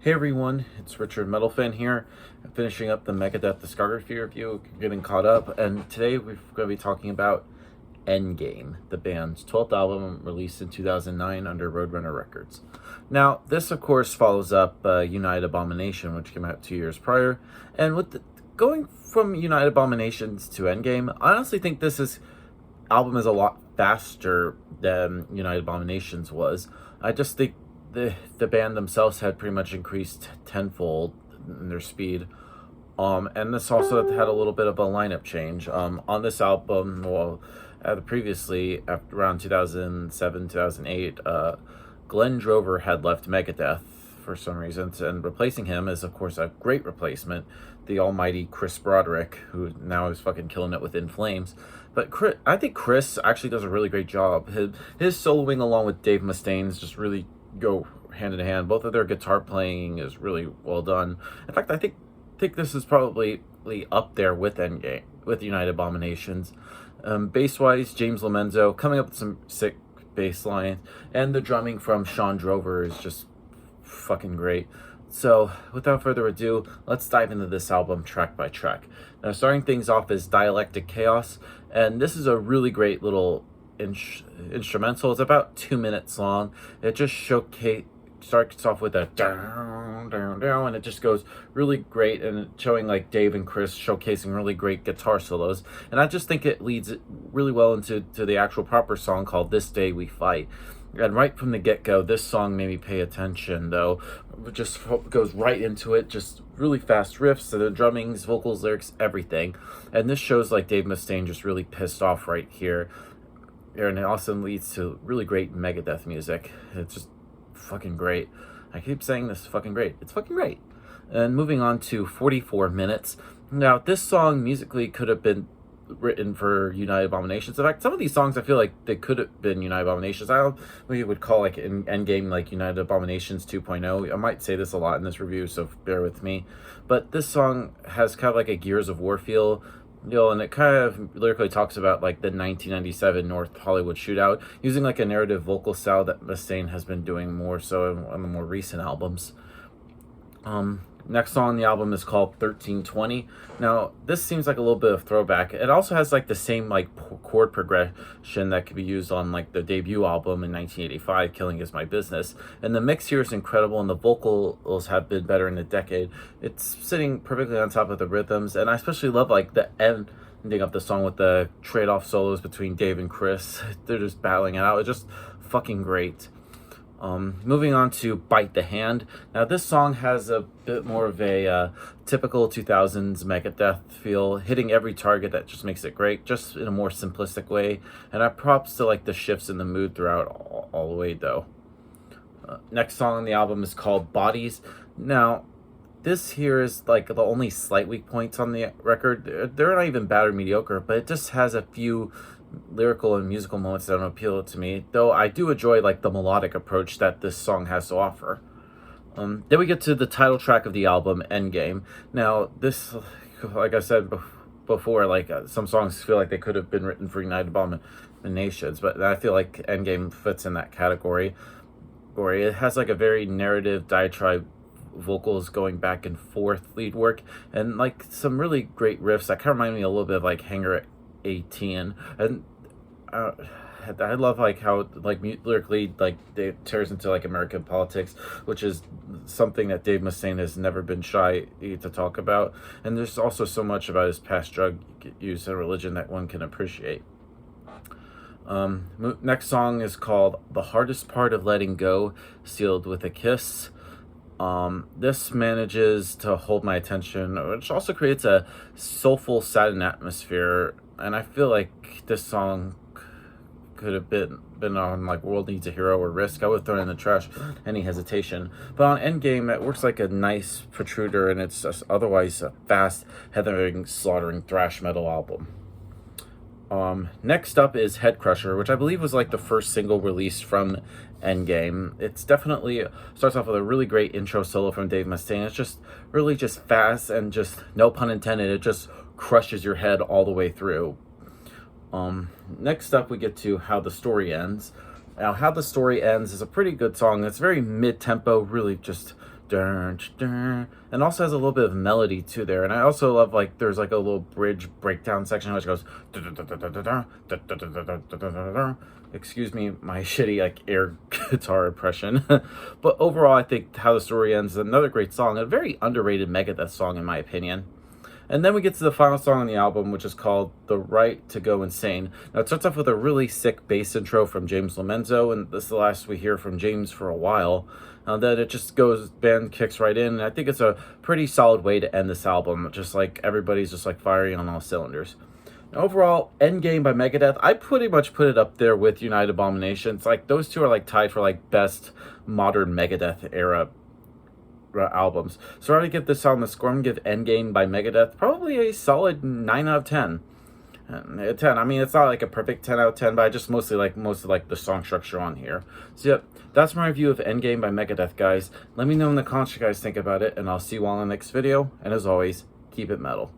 Hey everyone, it's Richard Metalfan here, finishing up the Megadeth discography review, getting caught up, and today we're going to be talking about Endgame, the band's 12th album released in 2009 under Roadrunner Records. Now, this of course follows up United Abomination, which came out 2 years prior, and going from United Abominations to Endgame, I honestly think album is a lot faster than United Abominations was. I just think the band themselves had pretty much increased tenfold in their speed. And this also had a little bit of a lineup change. On this album, previously, after around 2007, 2008, Glenn Drover had left Megadeth for some reasons, and replacing him is, of course, a great replacement, the almighty Chris Broderick, who now is fucking killing it with In Flames. But I think Chris actually does a really great job. His soloing along with Dave Mustaine's just really go hand in hand. Both of their guitar playing is really well done. In fact, I think this is probably up there with Endgame, with United Abominations. Bass wise, James Lomenzo coming up with some sick bass lines, and the drumming from Sean Drover is just fucking great. So without further ado, let's dive into this album track by track. Now, starting things off is Dialectic Chaos, and this is a really great little instrumental. It's about 2 minutes long. It just starts off with a down, down, down, and it just goes really great, and showing like Dave and Chris showcasing really great guitar solos. And I just think it leads really well into the actual proper song called This Day We Fight. And right from the get-go, this song made me pay attention, though. It just goes right into it, just really fast riffs, the drummings, vocals, lyrics, everything. And this shows like Dave Mustaine just really pissed off right here. And it also leads to really great Megadeth music. It's just fucking great. I keep saying this, fucking great. It's fucking great. And moving on to 44 minutes. Now, this song musically could have been written for United Abominations. In fact, some of these songs I feel like they could have been United Abominations. I don't know what you would call like in Endgame like United Abominations 2.0. I might say this a lot in this review, so bear with me. But this song has kind of like a Gears of War feel, and it kind of lyrically talks about like the 1997 North Hollywood shootout, using like a narrative vocal style that Mustaine has been doing more so on the more recent albums. Next song on the album is called 1320. Now, this seems like a little bit of throwback. It also has like the same like chord progression that could be used on like the debut album in 1985, Killing Is My Business. And the mix here is incredible, and the vocals have been better in a decade. It's sitting perfectly on top of the rhythms, and I especially love like the ending of the song with the trade-off solos between Dave and Chris. They're just battling it out. It's just fucking great. Moving on to Bite the Hand. Now, this song has a bit more of a typical 2000s Megadeth feel, hitting every target. That just makes it great, just in a more simplistic way. And I props to like the shifts in the mood throughout all the way, though. Next song on the album is called Bodies. Now, this here is like the only slight weak points on the record. They're not even bad or mediocre, but it just has a few lyrical and musical moments that don't appeal to me, though I do enjoy like the melodic approach that this song has to offer. Then we get to the title track of the album, Endgame. Now, this, like I said before, like some songs feel like they could have been written for United Abominations, but I feel like Endgame fits in that category. It has like a very narrative diatribe, vocals going back and forth, lead work, and like some really great riffs that kind of remind me a little bit of like Hangar 18, and I love like how like lyrically like it tears into like American politics, which is something that Dave Mustaine has never been shy to talk about. And there's also so much about his past drug use and religion that one can appreciate. Next song is called The Hardest Part of Letting Go, Sealed with a Kiss. This manages to hold my attention, which also creates a soulful, saddened atmosphere. And I feel like this song could have been on like World Needs a Hero or Risk. I would throw it in the trash, any hesitation. But on Endgame, it works like a nice protruder, and it's just otherwise a fast, heathering, slaughtering thrash metal album. Next up is Head Crusher, which I believe was like the first single released from Endgame. It's definitely starts off with a really great intro solo from Dave Mustaine. It's just really just fast and just, no pun intended, it just crushes your head all the way through. Next up we get to How the Story Ends. Now, How the Story Ends is a pretty good song. It's very mid-tempo, really just And also has a little bit of melody too there. And I also love, like, there's like a little bridge breakdown section which goes, excuse me, my shitty like air guitar impression. But overall, I think How the Story Ends is another great song, a very underrated Megadeth song in my opinion. And then we get to the final song on the album, which is called The Right to Go Insane. Now, it starts off with a really sick bass intro from James Lomenzo, and this is the last we hear from James for a while. Then it just goes, band kicks right in, and I think it's a pretty solid way to end this album, just like everybody's just like firing on all cylinders. Now, overall, Endgame by Megadeth, I pretty much put it up there with United Abomination. It's like those two are like tied for like best modern Megadeth era albums. So I'm going to give this album a score. I'm going to give Endgame by Megadeth probably a solid 9 out of 10. 10. I mean, it's not like a perfect 10 out of 10, but I just mostly like the song structure on here. So yep, that's my review of Endgame by Megadeth, guys. Let me know in the comments what you guys think about it, and I'll see you all in the next video. And as always, keep it metal.